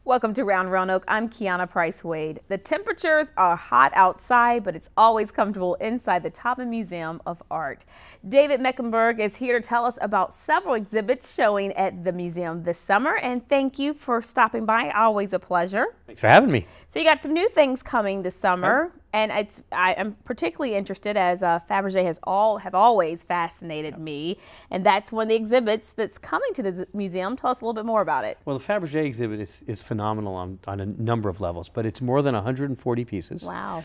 Welcome to Round Roanoke. I'm Kiana Price Wade. The temperatures are hot outside, but it's always comfortable inside the Taubman Museum of Art. David Mecklenburg is here to tell us about several exhibits showing at the museum this summer. And thank you for stopping by. Always a pleasure. Thanks for having me. So you got some new things coming this summer. Okay. And I'm particularly interested, as Fabergé have always fascinated me, and that's one of the exhibits that's coming to the museum. Tell us a little bit more about it. Well, the Fabergé exhibit is phenomenal on a number of levels, but it's more than 140 pieces. Wow.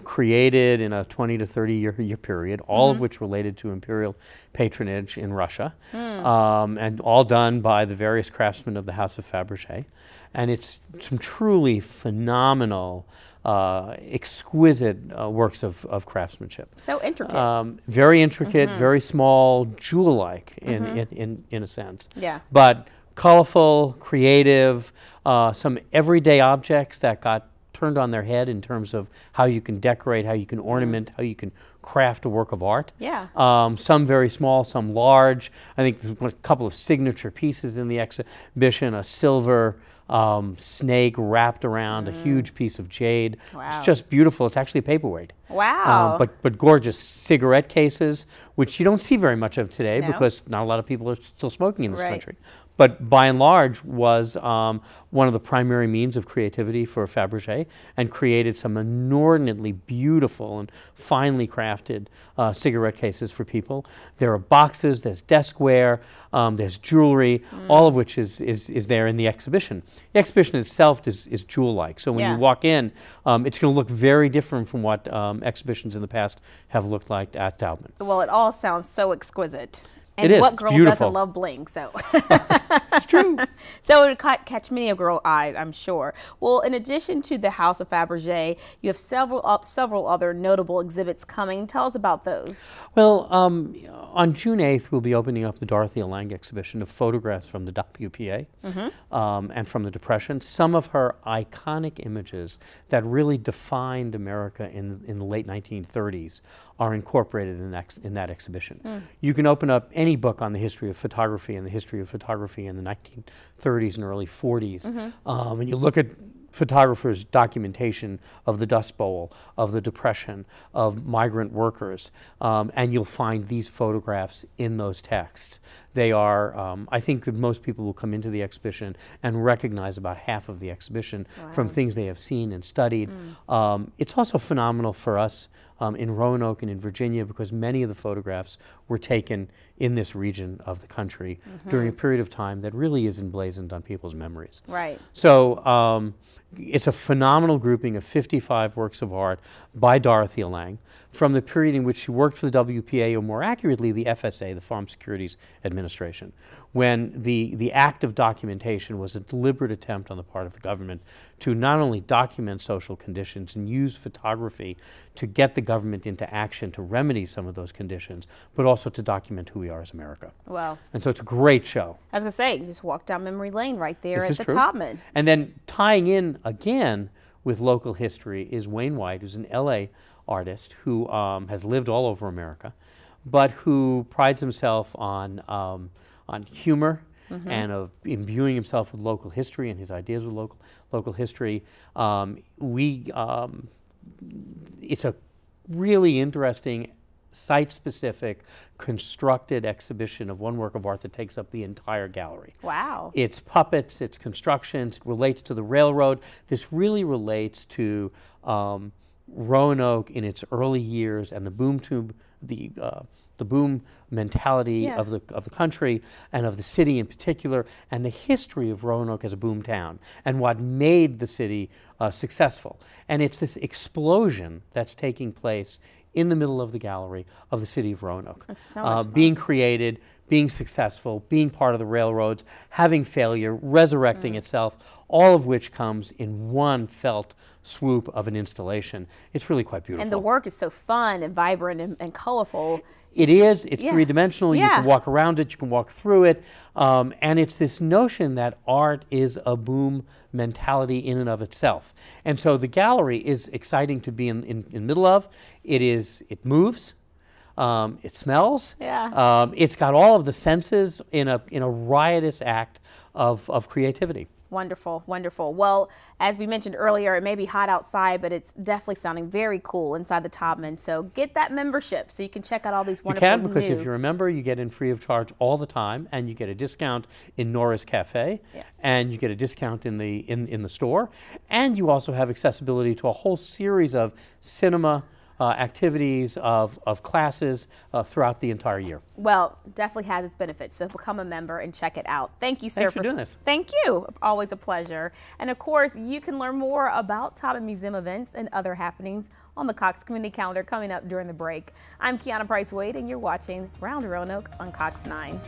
Created in a 20 to 30 year period, all of which related to imperial patronage in Russia, and all done by the various craftsmen of the House of Fabergé. And it's some truly phenomenal, exquisite works of craftsmanship. So intricate. Very intricate, very small, jewel-like in a sense. Yeah. But colorful, creative, some everyday objects that got turned on their head in terms of how you can decorate, how you can ornament, how you can craft a work of art. Yeah. Some very small, some large. I think there's a couple of signature pieces in the exhibition, a silver snake wrapped around a huge piece of jade. Wow. It's just beautiful. It's actually a paperweight. Wow. But gorgeous cigarette cases, which you don't see very much of today because not a lot of people are still smoking in this country. But by and large was one of the primary means of creativity for Fabergé, and created some inordinately beautiful and finely crafted cigarette cases for people. There are boxes, there's deskwear, there's jewelry, all of which is there in the exhibition. The exhibition itself is jewel-like, so when you walk in, it's going to look very different from what exhibitions in the past have looked like at Taubman. Well, it all sounds so exquisite. And it is. What girl doesn't love bling? So it's true. So it would catch many a girl eye, I'm sure. Well, in addition to the House of Fabergé, you have several other notable exhibits coming. Tell us about those. Well, on June 8th, we'll be opening up the Dorothea Lange exhibition of photographs from the WPA and from the Depression. Some of her iconic images that really defined America in the late 1930s are incorporated in that exhibition. You can open up any book on the history of photography and the history of photography in the 1930s and early 40s, and you look at photographers' documentation of the Dust Bowl, of the Depression, of migrant workers, and you'll find these photographs in those texts. They are, I think that most people will come into the exhibition and recognize about half of the exhibition from things they have seen and studied. It's also phenomenal for us in Roanoke and in Virginia, because many of the photographs were taken in this region of the country during a period of time that really is emblazoned on people's memories. Right. So it's a phenomenal grouping of 55 works of art by Dorothea Lange from the period in which she worked for the WPA, or more accurately the FSA, the Farm Securities Administration, when the act of documentation was a deliberate attempt on the part of the government to not only document social conditions and use photography to get the government into action to remedy some of those conditions, but also to document who we are as America. Wow. And so it's a great show. I was going to say, you just walk down memory lane right there at the Taubman. And then tying in again with local history is Wayne White, who's an LA artist who has lived all over America, but who prides himself on humor and of imbuing himself with local history and his ideas with local history. It's a really interesting, site-specific, constructed exhibition of one work of art that takes up the entire gallery. Wow. It's puppets, it's constructions, it relates to the railroad. This really relates to Roanoke in its early years and the boom mentality of the country and of the city in particular, and the history of Roanoke as a boom town and what made the city successful. And it's this explosion that's taking place in the middle of the gallery of the city of Roanoke. That's so much fun. Being created, being successful, being part of the railroads, having failure, resurrecting itself, all of which comes in one felt swoop of an installation. It's really quite beautiful. And the work is so fun and vibrant and colorful. It is. It's three-dimensional. You can walk around it. You can walk through it. And it's this notion that art is a boom mentality in and of itself. And so the gallery is exciting to be in middle of. It moves. It smells. Yeah. It's got all of the senses in a riotous act of creativity. Wonderful, wonderful. Well, as we mentioned earlier, it may be hot outside, but it's definitely sounding very cool inside the Taubman. So get that membership so you can check out all these wonderful You can, because if you're a member, you get in free of charge all the time, and you get a discount in Nora's Cafe, and you get a discount in the store, and you also have accessibility to a whole series of cinema activities, of classes throughout the entire year. Well, definitely has its benefits, so become a member and check it out. Thank you, sir. Thanks for doing this. Thank you. Always a pleasure. And of course, you can learn more about Taubman Museum events and other happenings on the Cox Community Calendar coming up during the break. I'm Kiana Price Wade, and you're watching Round Roanoke on Cox 9.